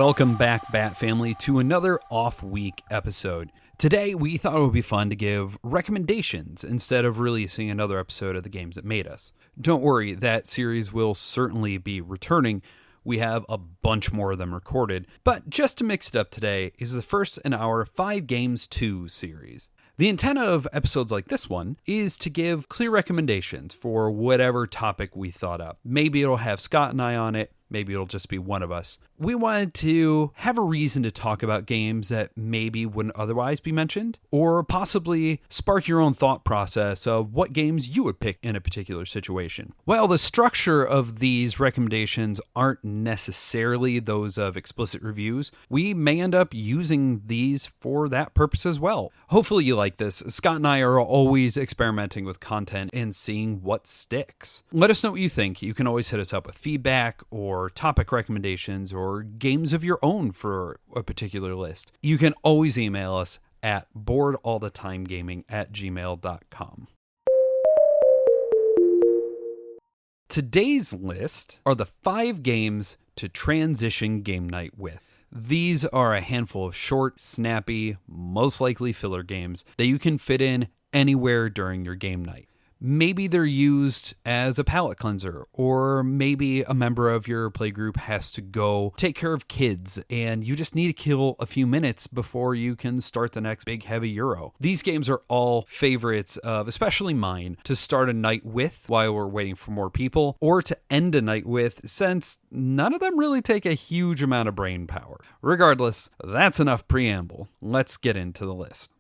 Welcome back, Bat Family, to another off-week episode. Today, we thought it would be fun to give recommendations instead of releasing another episode of The Games That Made Us. Don't worry, that series will certainly be returning. We have a bunch more of them recorded, but just to mix it up today is the first in our 5 Games 2 series. The intent of episodes like this one is to give clear recommendations for whatever topic we thought up. Maybe it'll have Scott and I on it. Maybe it'll just be one of us. We wanted to have a reason to talk about games that maybe wouldn't otherwise be mentioned, or possibly spark your own thought process of what games you would pick in a particular situation. While the structure of these recommendations aren't necessarily those of explicit reviews, we may end up using these for that purpose as well. Hopefully you like this. Scott and I are always experimenting with content and seeing what sticks. Let us know what you think. You can always hit us up with feedback or topic recommendations or games of your own for a particular list. You can always email us at boredallthetimegaming@gmail.com. Today's list are the 5 games to transition game night with. These are a handful of short, snappy, most likely filler games that you can fit in anywhere during your game night. Maybe they're used as a palate cleanser, or maybe a member of your playgroup has to go take care of kids and you just need to kill a few minutes before you can start the next big heavy Euro. These games are all favorites of, especially mine, to start a night with while we're waiting for more people, or to end a night with, since none of them really take a huge amount of brain power. Regardless, that's enough preamble. Let's get into the list.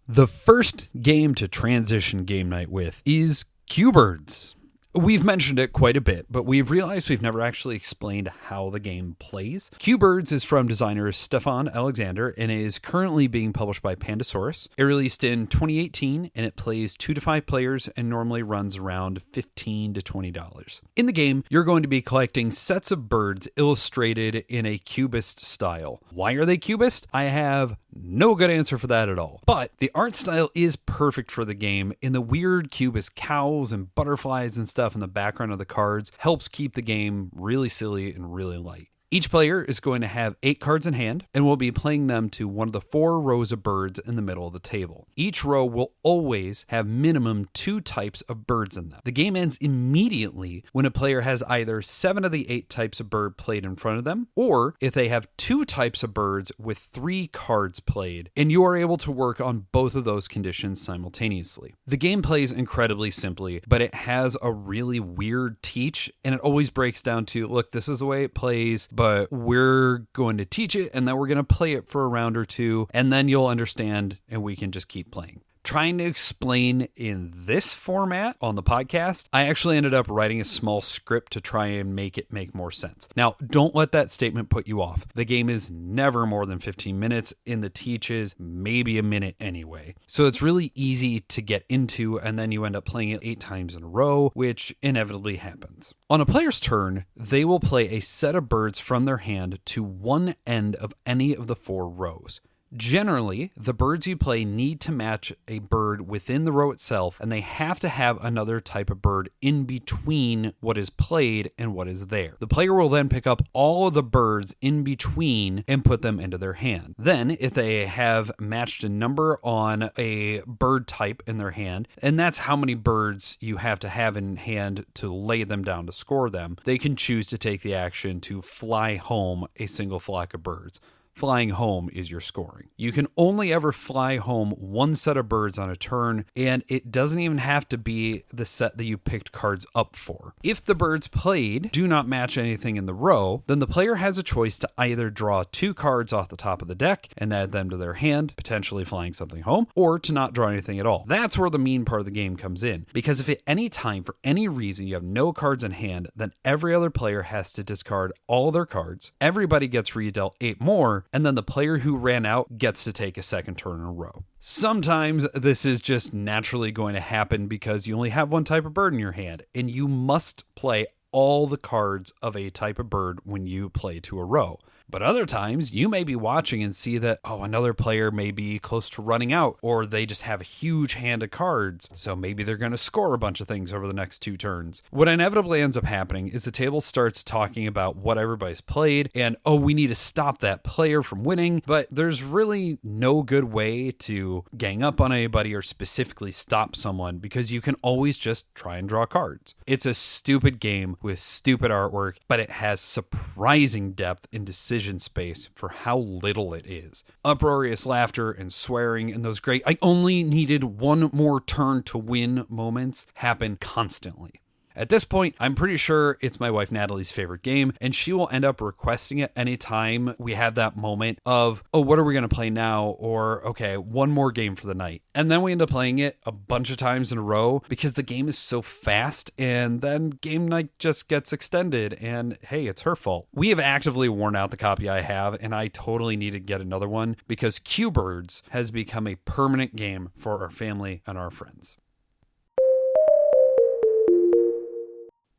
The first game to transition game night with is Cubirds. We've mentioned it quite a bit, but we've realized we've never actually explained how the game plays. Cubirds is from designer Stefan Alexander and is currently being published by Pandasaurus. It released in 2018 and it plays 2 to 5 players and normally runs around $15 to $20. In the game, you're going to be collecting sets of birds illustrated in a cubist style. Why are they cubist? I have no good answer for that at all. But the art style is perfect for the game, and the weird cubist cows and butterflies and stuff in the background of the cards helps keep the game really silly and really light. Each player is going to have 8 cards in hand and will be playing them to one of the 4 rows of birds in the middle of the table. Each row will always have minimum 2 types of birds in them. The game ends immediately when a player has either 7 of the 8 types of bird played in front of them, or if they have 2 types of birds with 3 cards played, and you are able to work on both of those conditions simultaneously. The game plays incredibly simply, but it has a really weird teach, and it always breaks down to, look, this is the way it plays, but we're going to teach it and then we're going to play it for a round or 2 and then you'll understand and we can just keep playing. Trying to explain in this format on the podcast, I actually ended up writing a small script to try and make it make more sense. Now, don't let that statement put you off. The game is never more than 15 minutes, and the teach is maybe a minute anyway. So it's really easy to get into, and then you end up playing it 8 times in a row, which inevitably happens. On a player's turn, they will play a set of birds from their hand to one end of any of the 4 rows. Generally, the birds you play need to match a bird within the row itself, and they have to have another type of bird in between what is played and what is there. The player will then pick up all of the birds in between and put them into their hand. Then, if they have matched a number on a bird type in their hand, and that's how many birds you have to have in hand to lay them down to score them, they can choose to take the action to fly home a single flock of birds. Flying home is your scoring. You can only ever fly home 1 set of birds on a turn, and it doesn't even have to be the set that you picked cards up for. If the birds played do not match anything in the row, then the player has a choice to either draw 2 cards off the top of the deck and add them to their hand, potentially flying something home, or to not draw anything at all. That's where the mean part of the game comes in, because if at any time, for any reason, you have no cards in hand, then every other player has to discard all their cards, everybody gets redealt 8 more, and then the player who ran out gets to take a second turn in a row. Sometimes this is just naturally going to happen because you only have 1 type of bird in your hand, and you must play all the cards of a type of bird when you play to a row. But other times you may be watching and see that, another player may be close to running out, or they just have a huge hand of cards. So maybe they're going to score a bunch of things over the next 2 turns. What inevitably ends up happening is the table starts talking about what everybody's played and, we need to stop that player from winning. But there's really no good way to gang up on anybody or specifically stop someone, because you can always just try and draw cards. It's a stupid game with stupid artwork, but it has surprising depth and decision space for how little it is. Uproarious laughter and swearing and those great "I only needed one more turn to win" moments happen constantly. At this point, I'm pretty sure it's my wife Natalie's favorite game, and she will end up requesting it anytime we have that moment of, what are we going to play now? Or, okay, one more game for the night. And then we end up playing it a bunch of times in a row because the game is so fast, and then game night just gets extended, and hey, it's her fault. We have actively worn out the copy I have, and I totally need to get another one because Cubirds has become a permanent game for our family and our friends.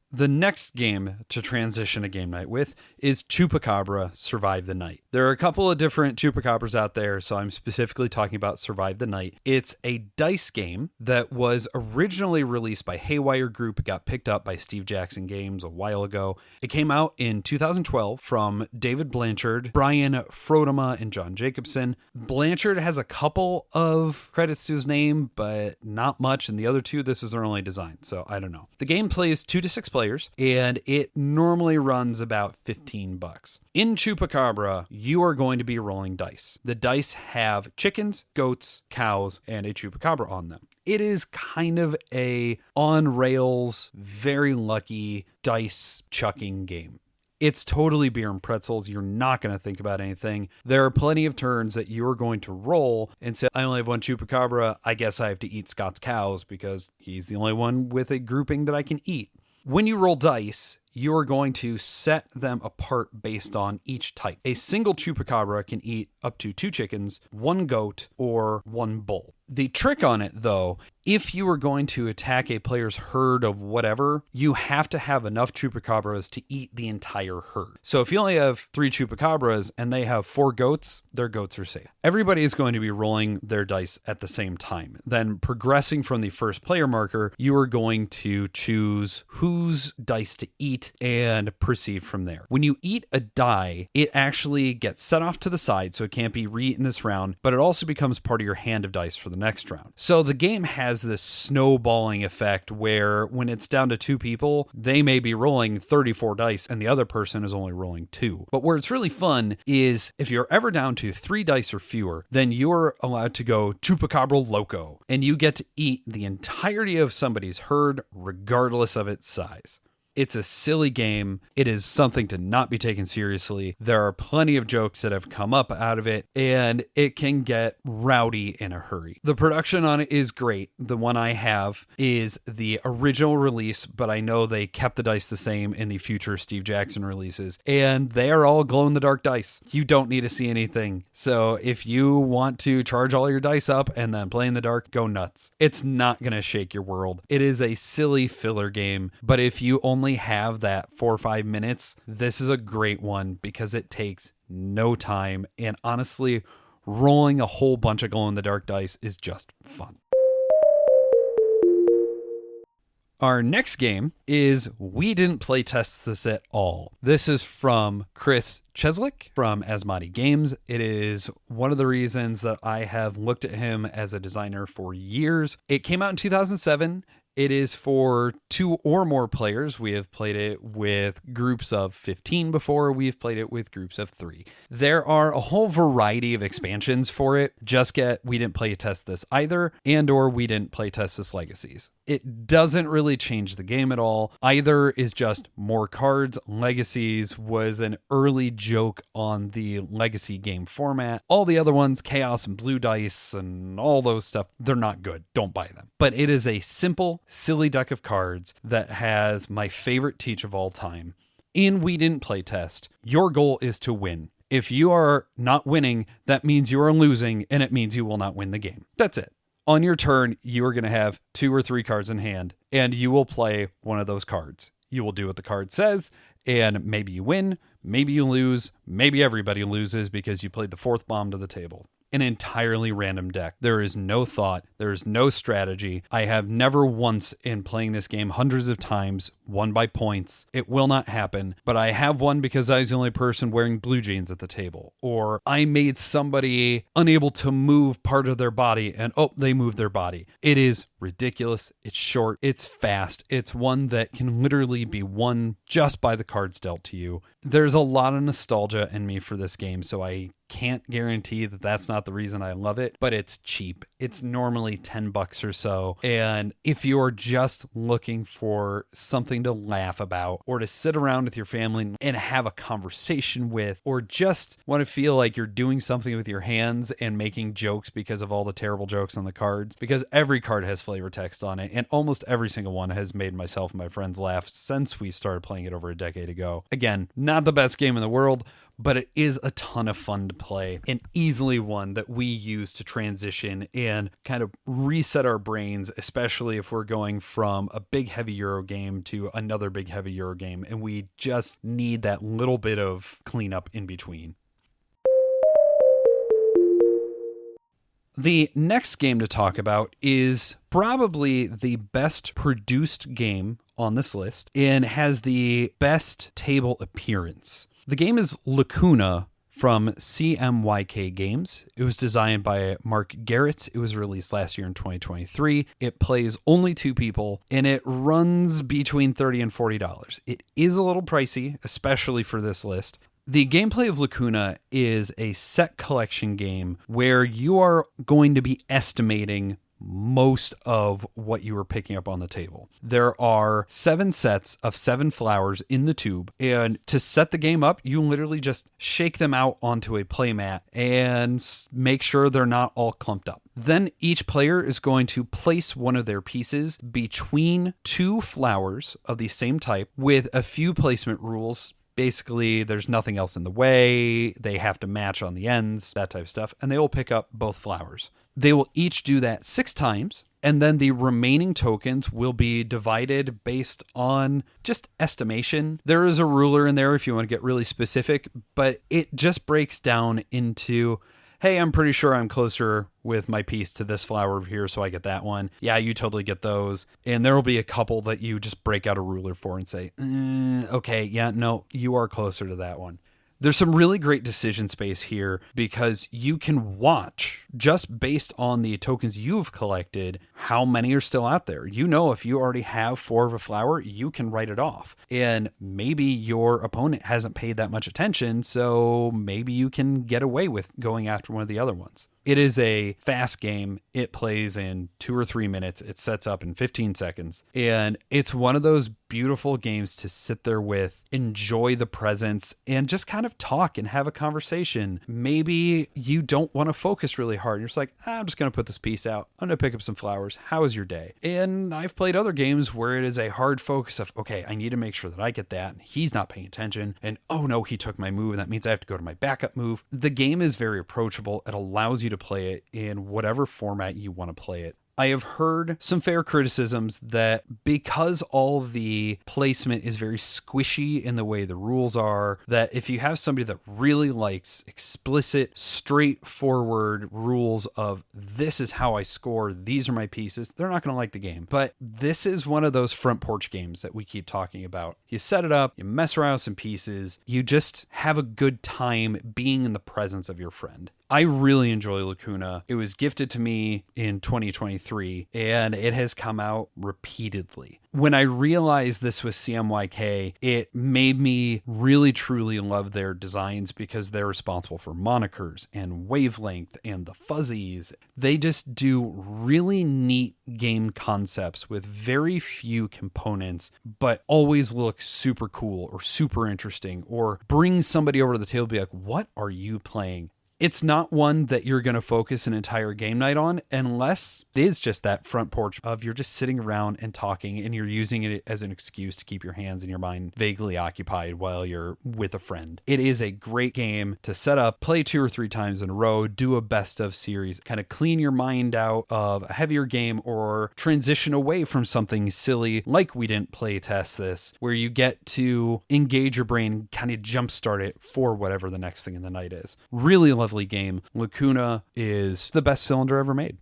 The next game to transition a game night with is Chupacabra Survive the Night. There are a couple of different Chupacabras out there, so I'm specifically talking about Survive the Night. It's a dice game that was originally released by Haywire Group. It got picked up by Steve Jackson Games a while ago. It came out in 2012 from David Blanchard, Brian Frodema, and John Jacobson. Blanchard has a couple of credits to his name, but not much, and the other 2, this is their only design, so I don't know. The game plays 2 to 6 players, and it normally runs about $15. In Chupacabra, you are going to be rolling dice. The dice have chickens, goats, cows, and a chupacabra on them. It is kind of a on-rails, very lucky dice chucking game. It's totally beer and pretzels. You're not going to think about anything. There are plenty of turns that you're going to roll and say, I only have one Chupacabra. I guess I have to eat Scott's cows because he's the only one with a grouping that I can eat. When you roll dice, you're going to set them apart based on each type. A single Chupacabra can eat up to 2 chickens, 1 goat, or 1 bull. The trick on it, though, if you are going to attack a player's herd of whatever, you have to have enough Chupacabras to eat the entire herd. So if you only have 3 Chupacabras and they have 4 goats, their goats are safe. Everybody is going to be rolling their dice at the same time. Then progressing from the first player marker, you are going to choose whose dice to eat and proceed from there. When you eat a die, it actually gets set off to the side, so it can't be re-eaten this round, but it also becomes part of your hand of dice for the next round. So the game has this snowballing effect where when it's down to 2 people, they may be rolling 34 dice and the other person is only rolling 2. But where it's really fun is if you're ever down to 3 dice or fewer, then you're allowed to go Chupacabra Loco, and you get to eat the entirety of somebody's herd regardless of its size. It's a silly game. It is something to not be taken seriously. There are plenty of jokes that have come up out of it, and it can get rowdy in a hurry. The production on it is great. The one I have is the original release, but I know they kept the dice the same in the future Steve Jackson releases, and they are all glow-in-the-dark dice. You don't need to see anything. So if you want to charge all your dice up and then play in the dark, go nuts. It's not going to shake your world. It is a silly filler game, but if you only have that 4 or 5 minutes, this is a great one because it takes no time, and honestly, rolling a whole bunch of glow-in-the-dark dice is just fun. Our next game is We Didn't Playtest This at All. This is from Chris Cheslick from Asmati Games. It is one of the reasons that I have looked at him as a designer for years. It came out in 2007. It is for 2 or more players. We have played it with groups of 15 before. We've played it with groups of 3. There are a whole variety of expansions for it. Just get We Didn't Play Test This Either and or We Didn't Play Test This Legacies. It doesn't really change the game at all. Either is just more cards. Legacies was an early joke on the legacy game format. All the other ones, Chaos and Blue Dice and all those stuff, they're not good. Don't buy them. But it is a simple, silly deck of cards that has my favorite teach of all time. In We Didn't Play Test, your goal is to win. If you are not winning, that means you are losing, and it means you will not win the game. That's it. On your turn, you are going to have 2 or 3 cards in hand, and you will play one of those cards. You will do what the card says, and maybe you win, Maybe you lose. Maybe everybody loses because you played the fourth bomb to the table. An entirely random deck. There is no thought. There is no strategy. I have never once in playing this game hundreds of times won by points. It will not happen, but I have won because I was the only person wearing blue jeans at the table. Or I made somebody unable to move part of their body and they moved their body. It is ridiculous. It's short. It's fast. It's one that can literally be won just by the cards dealt to you. There's a lot of nostalgia in me for this game, so I can't guarantee that that's not the reason I love it, but it's cheap. It's normally $10 or so. And if you're just looking for something to laugh about or to sit around with your family and have a conversation with, or just want to feel like you're doing something with your hands and making jokes because of all the terrible jokes on the cards, because every card has flavor text on it, and almost every single one has made myself and my friends laugh since we started playing it over a decade ago. Again, not the best game in the world, but it is a ton of fun to play, and easily one that we use to transition and kind of reset our brains, especially if we're going from a big heavy Euro game to another big heavy Euro game, and we just need that little bit of cleanup in between. The next game to talk about is probably the best produced game on this list and has the best table appearance. The game is Lacuna from CMYK Games. It was designed by Mark Garrett. It was released last year in 2023. It plays only 2 people, and it runs between $30 and $40. It is a little pricey, especially for this list. The gameplay of Lacuna is a set collection game where you are going to be estimating most of what you are picking up on the table. There are 7 sets of 7 flowers in the tube, and to set the game up, you literally just shake them out onto a playmat and make sure they're not all clumped up. Then each player is going to place one of their pieces between 2 flowers of the same type with a few placement rules. Basically, there's nothing else in the way. They have to match on the ends, that type of stuff, and they will pick up both flowers. They will each do that 6 times, and then the remaining tokens will be divided based on just estimation. There is a ruler in there if you want to get really specific, but it just breaks down into, hey, I'm pretty sure I'm closer with my piece to this flower over here, so I get that one. Yeah, you totally get those. And there will be a couple that you just break out a ruler for and say, okay, yeah, no, you are closer to that one. There's some really great decision space here because you can watch, just based on the tokens you've collected, how many are still out there. You know, if you already have 4 of a flower, you can write it off. And maybe your opponent hasn't paid that much attention, so maybe you can get away with going after one of the other ones. It is a fast game. It plays in 2 or 3 minutes. It sets up in 15 seconds. And it's one of those beautiful games to sit there with, enjoy the presence, and just kind of talk and have a conversation. Maybe you don't want to focus really hard. You're just like, I'm just going to put this piece out. I'm going to pick up some flowers. How was your day? And I've played other games where it is a hard focus of, okay, I need to make sure that I get that. And he's not paying attention. And oh no, he took my move. And that means I have to go to my backup move. The game is very approachable. It allows you to play it in whatever format you want to play it. I have heard some fair criticisms that because all the placement is very squishy in the way the rules are, that if you have somebody that really likes explicit, straightforward rules of this is how I score, these are my pieces, they're not going to like the game. But this is one of those front porch games that we keep talking about. You set it up, you mess around with some pieces, you just have a good time being in the presence of your friend. I really enjoy Lacuna. It was gifted to me in 2023, and it has come out repeatedly. When I realized this was CMYK, it made me really truly love their designs because they're responsible for monikers and wavelength and the fuzzies. They just do really neat game concepts with very few components, but always look super cool or super interesting, or bring somebody over to the table and be like, what are you playing? It's not one that you're going to focus an entire game night on unless it is just that front porch of you're just sitting around and talking and you're using it as an excuse to keep your hands and your mind vaguely occupied while you're with a friend. It is a great game to set up, play 2 or 3 times in a row, do a best of series, kind of clean your mind out of a heavier game or transition away from something silly like we didn't play test this, where you get to engage your brain, kind of jumpstart it for whatever the next thing in the night is. Really lovely game. Lacuna is the best cylinder ever made.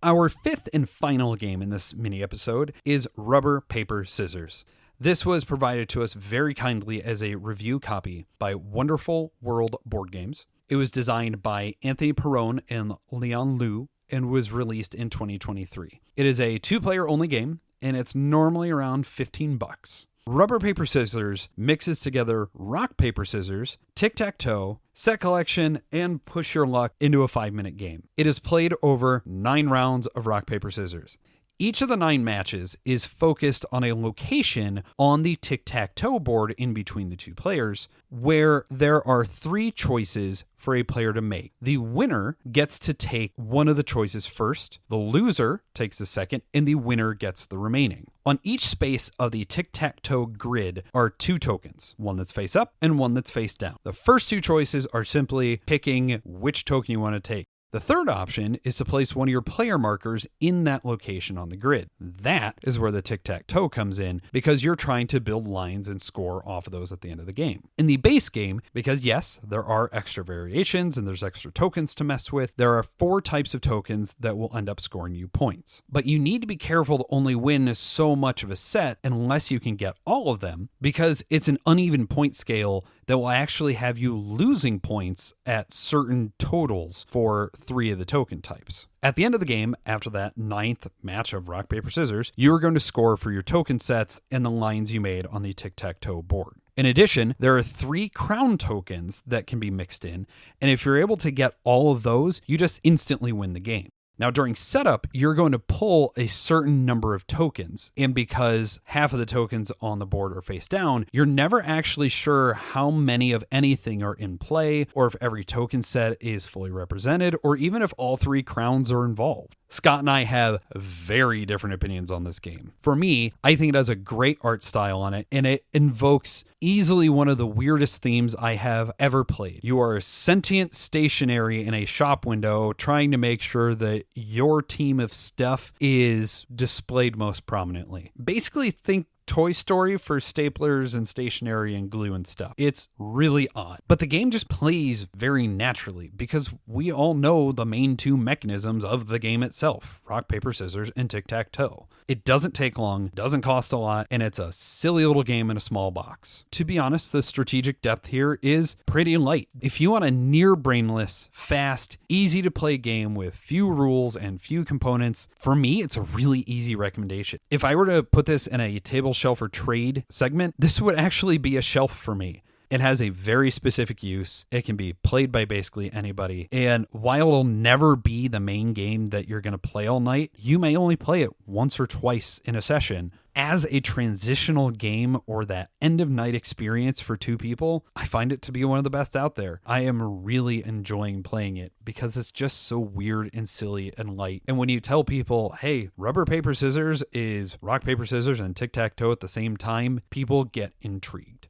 Our 5th and final game in this mini episode is Rubber, Paper, Scissors. This was provided to us very kindly as a review copy by Wonderful World Board Games. It was designed by Anthony Perrone and Leon Liu and was released in 2023. It is a 2-player only game, and it's normally around $15. Rubber, Paper, Scissors mixes together rock, paper, scissors, tic-tac-toe, set collection, and push your luck into a 5-minute game. It is played over 9 rounds of rock, paper, scissors. Each of the 9 matches is focused on a location on the tic-tac-toe board in between the 2 players, where there are 3 choices for a player to make. The winner gets to take one of the choices first, the loser takes the second, and the winner gets the remaining. On each space of the tic-tac-toe grid are 2 tokens, one that's face up and one that's face down. The first 2 choices are simply picking which token you want to take. The third option is to place one of your player markers in that location on the grid. That is where the tic-tac-toe comes in because you're trying to build lines and score off of those at the end of the game. In the base game, because yes, there are extra variations and there's extra tokens to mess with, there are 4 types of tokens that will end up scoring you points. But you need to be careful to only win so much of a set unless you can get all of them, because it's an uneven point scale that will actually have you losing points at certain totals for 3 of the token types. At the end of the game, after that 9th match of rock, paper, scissors, you are going to score for your token sets and the lines you made on the tic-tac-toe board. In addition, there are 3 crown tokens that can be mixed in, and if you're able to get all of those, you just instantly win the game. Now, during setup, you're going to pull a certain number of tokens, and because half of the tokens on the board are face down, you're never actually sure how many of anything are in play, or if every token set is fully represented, or even if all 3 crowns are involved. Scott and I have very different opinions on this game. For me, I think it has a great art style on it, and it invokes easily one of the weirdest themes I have ever played. You are sentient stationary in a shop window trying to make sure that your team of stuff is displayed most prominently. Basically, think Toy Story for staplers and stationery and glue and stuff. It's really odd. But the game just plays very naturally because we all know the main 2 mechanisms of the game itself: rock, paper, scissors, and tic-tac-toe. It doesn't take long, doesn't cost a lot, and it's a silly little game in a small box. To be honest, the strategic depth here is pretty light. If you want a near brainless, fast, easy to play game with few rules and few components, for me, it's a really easy recommendation. If I were to put this in a table shelf or trade segment, this would actually be a shelf for me. It has a very specific use. It can be played by basically anybody. And while it'll never be the main game that you're going to play all night, you may only play it once or twice in a session. As a transitional game or that end of night experience for 2 people, I find it to be one of the best out there. I am really enjoying playing it because it's just so weird and silly and light. And when you tell people, hey, rubber, paper, scissors is rock, paper, scissors and tic-tac-toe at the same time, people get intrigued.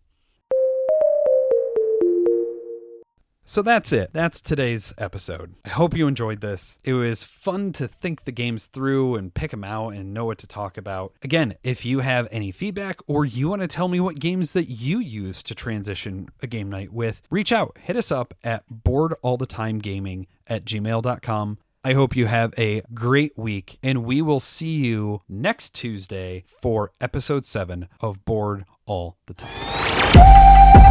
So that's it. That's today's episode. I hope you enjoyed this. It was fun to think the games through and pick them out and know what to talk about. Again, if you have any feedback or you want to tell me what games that you use to transition a game night with, reach out. Hit us up at boardallthetimegaming@gmail.com. I hope you have a great week, and we will see you next Tuesday for episode 7 of Board All the Time.